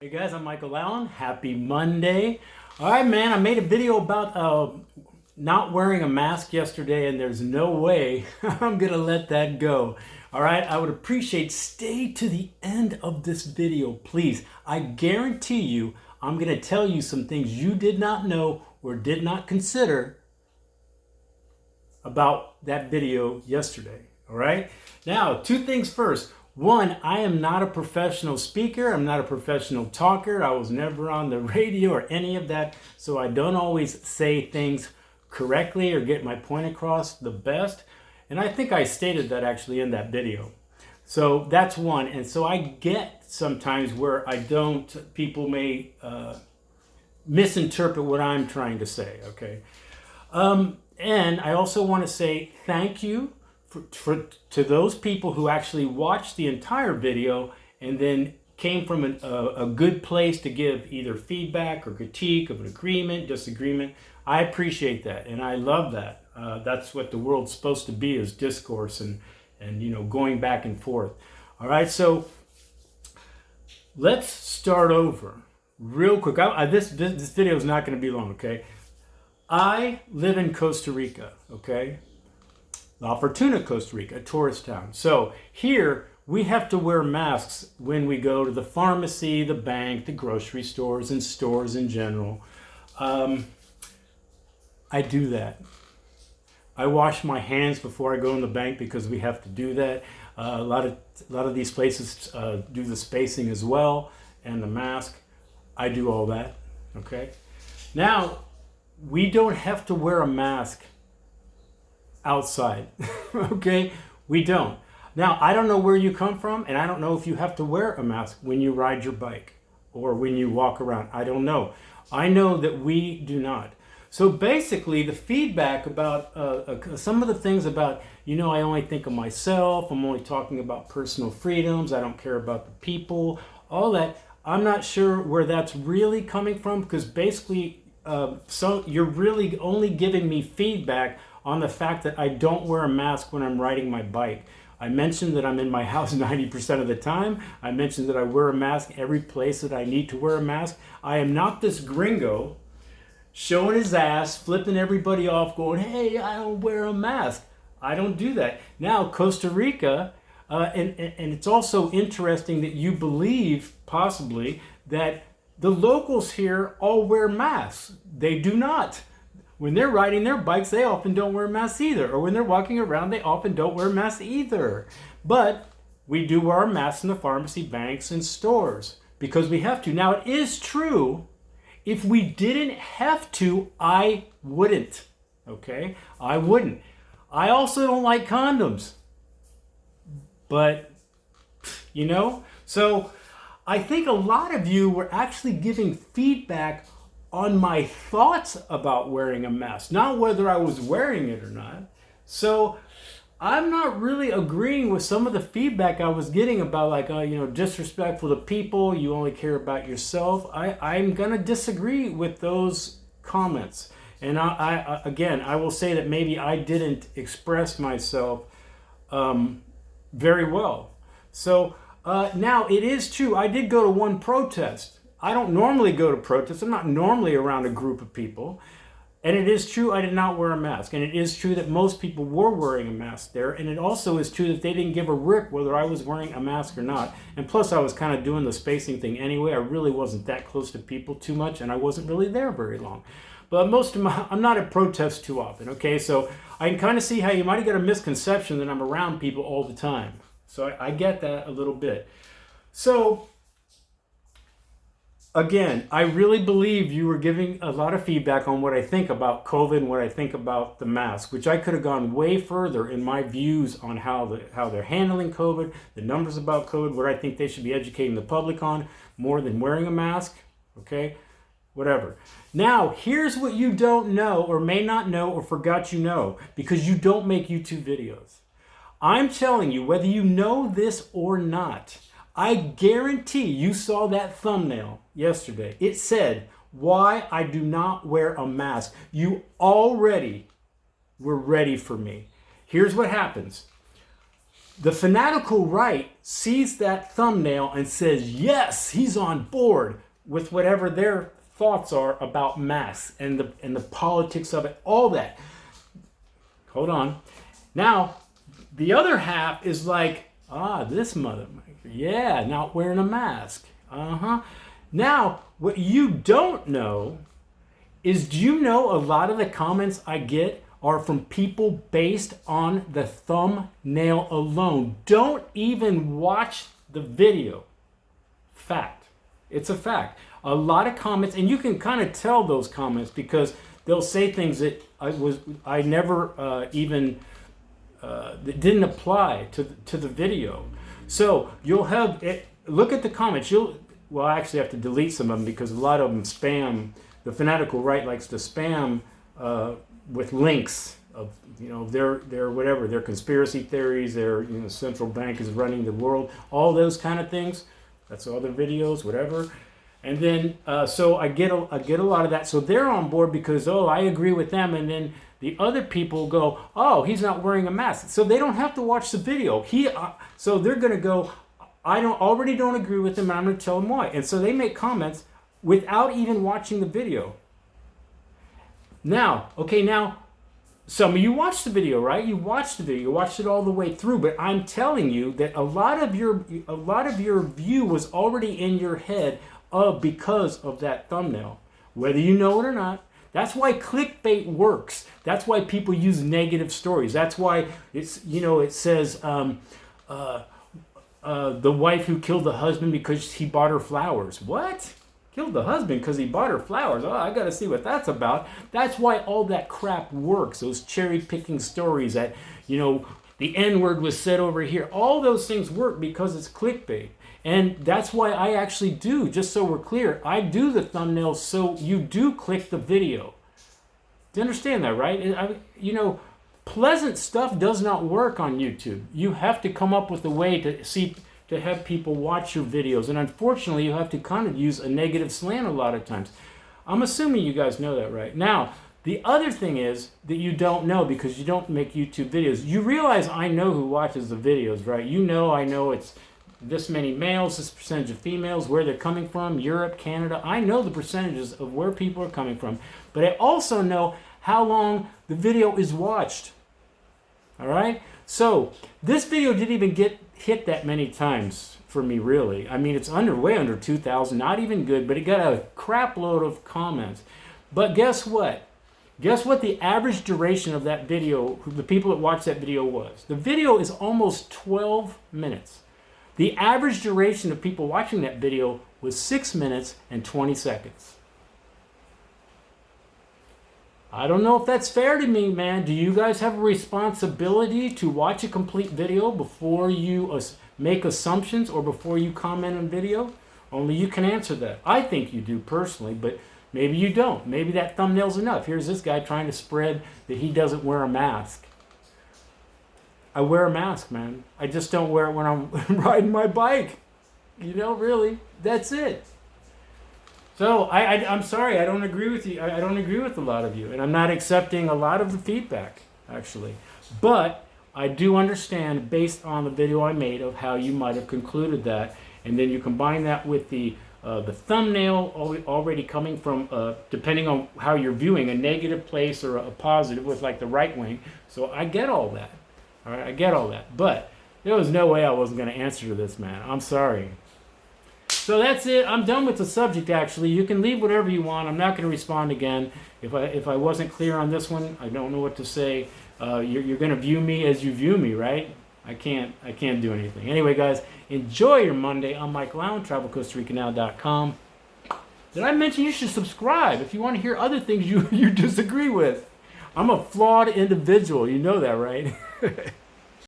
Hey guys, I'm Michael Allen. Happy Monday. All right, man, I made a video about not wearing a mask yesterday, and there's no way I'm going to let that go. All right, I would appreciate stay to the end of this video, please. I guarantee you I'm going to tell you some things you did not know or did not consider about that video yesterday. All right, now, two things first. One, I am not a professional speaker. I'm not a professional talker. I was never on the radio or any of that. So I don't always say things correctly or get my point across the best. And I think I stated that actually in that video. So that's one. And so I get sometimes where people may misinterpret what I'm trying to say. Okay. And I also want to say thank you to those people who actually watched the entire video and then came from a good place to give either feedback or critique of an agreement, disagreement. I appreciate that, and I love that. That's what the world's supposed to be, is discourse and going back and forth. All right, so let's start over real quick. This video is not going to be long, okay? I live in Costa Rica, okay? La Fortuna, Costa Rica, a tourist town. So here we have to wear masks when we go to the pharmacy, the bank, the grocery stores, and stores in general. I do that. I wash my hands before I go in the bank because we have to do that. A lot of these places do the spacing as well, and the mask. I do all that. Okay. Now we don't have to wear a mask outside. Okay, we don't. Now, I don't know where you come from, and I don't know if you have to wear a mask when you ride your bike or when you walk around. I don't know. I know that we do not. So basically, the feedback about some of the things about, I only think of myself, I'm only talking about personal freedoms, I don't care about the people, all that, I'm not sure where that's really coming from, because basically, so you're really only giving me feedback on the fact that I don't wear a mask when I'm riding my bike. I mentioned that I'm in my house 90% of the time. I mentioned that I wear a mask every place that I need to wear a mask. I am not this gringo showing his ass, flipping everybody off, going, hey, I don't wear a mask. I don't do that. Now, Costa Rica, and it's also interesting that you believe, possibly, that the locals here all wear masks. They do not. When they're riding their bikes, they often don't wear masks either. Or when they're walking around, they often don't wear masks either. But we do wear our masks in the pharmacy, banks, and stores because we have to. Now, it is true, if we didn't have to, I wouldn't. Okay? I wouldn't. I also don't like condoms. But, so I think a lot of you were actually giving feedback on my thoughts about wearing a mask, not whether I was wearing it or not. So I'm not really agreeing with some of the feedback I was getting about, like, disrespectful to people, you only care about yourself. I'm going to disagree with those comments. And I will say that maybe I didn't express myself very well. So now it is true, I did go to one protest. I don't normally go to protests. I'm not normally around a group of people. And it is true I did not wear a mask. And it is true that most people were wearing a mask there. And it also is true that they didn't give a rip whether I was wearing a mask or not. And plus, I was kind of doing the spacing thing anyway. I really wasn't that close to people too much, and I wasn't really there very long. But I'm not at protests too often, okay? So I can kind of see how you might have got a misconception that I'm around people all the time. So I get that a little bit. So again, I really believe you were giving a lot of feedback on what I think about COVID and what I think about the mask, which I could have gone way further in my views on how they're handling COVID, the numbers about COVID, what I think they should be educating the public on, more than wearing a mask, okay? Whatever. Now, here's what you don't know or may not know or forgot you know, because you don't make YouTube videos. I'm telling you, whether you know this or not, I guarantee you saw that thumbnail yesterday. It said, why I do not wear a mask. You already were ready for me. Here's what happens. The fanatical right sees that thumbnail and says, yes, he's on board with whatever their thoughts are about masks and the politics of it, all that. Hold on. Now, the other half is like, this mother, yeah, not wearing a mask. Now, what you don't know is, do you know a lot of the comments I get are from people based on the thumbnail alone? Don't even watch the video. Fact. It's a fact. A lot of comments, and you can kind of tell those comments because they'll say things that I never even that didn't apply to the video. So you'll have it, look at the comments. Well, I actually have to delete some of them because a lot of them spam. The fanatical right likes to spam with links of their whatever, their conspiracy theories, their central bank is running the world, all those kind of things. That's all their videos, whatever. And then so I get a lot of that. So they're on board because I agree with them. And then the other people go, he's not wearing a mask, so they don't have to watch the video. So they're gonna go, I already don't agree with them, and I'm gonna tell them why. And so they make comments without even watching the video. Now, some of you watched the video, right? You watched the video, you watched it all the way through, but I'm telling you that a lot of your view was already in your head because of that thumbnail, whether you know it or not. That's why clickbait works. That's why people use negative stories. That's why it says the wife who killed the husband because he bought her flowers. What? Killed the husband because he bought her flowers? I got to see what that's about. That's why all that crap works. Those cherry picking stories that, the N-word was said over here. All those things work because it's clickbait. And that's why I actually do, just so we're clear, I do the thumbnails so you do click the video. Do you understand that, right? Pleasant stuff does not work on YouTube. You have to come up with a way to have people watch your videos. And unfortunately, you have to kind of use a negative slant a lot of times. I'm assuming you guys know that, right? Now, the other thing is that you don't know because you don't make YouTube videos. You realize I know who watches the videos, right? I know it's this many males, this percentage of females, where they're coming from, Europe, Canada. I know the percentages of where people are coming from, but I also know how long the video is watched. All right? So this video didn't even get hit that many times for me, really. I mean, it's way under 2,000, not even good, but it got a crap load of comments. But guess what? Guess what the average duration of that video, the people that watched that video was? The video is almost 12 minutes. The average duration of people watching that video was 6 minutes and 20 seconds. I don't know if that's fair to me, man. Do you guys have a responsibility to watch a complete video before you make assumptions or before you comment on video? Only you can answer that. I think you do personally, but maybe you don't. Maybe that thumbnail's enough. Here's this guy trying to spread that he doesn't wear a mask. I wear a mask, man. I just don't wear it when I'm riding my bike. Really. That's it. So I'm sorry, I don't agree with you. I don't agree with a lot of you. And I'm not accepting a lot of the feedback, actually. But I do understand, based on the video I made, of how you might have concluded that. And then you combine that with the thumbnail already coming from, depending on how you're viewing, a negative place or a positive with like the right wing. So I get all that. All right, I get all that, but there was no way I wasn't going to answer to this, man. I'm sorry. So that's it. I'm done with the subject, actually. You can leave whatever you want. I'm not going to respond again. If I wasn't clear on this one, I don't know what to say. You're going to view me as you view me, right? I can't do anything. Anyway, guys, enjoy your Monday. I'm Mike Lown, TravelCostaRicaNow.com. Did I mention you should subscribe if you want to hear other things you disagree with? I'm a flawed individual. You know that, right?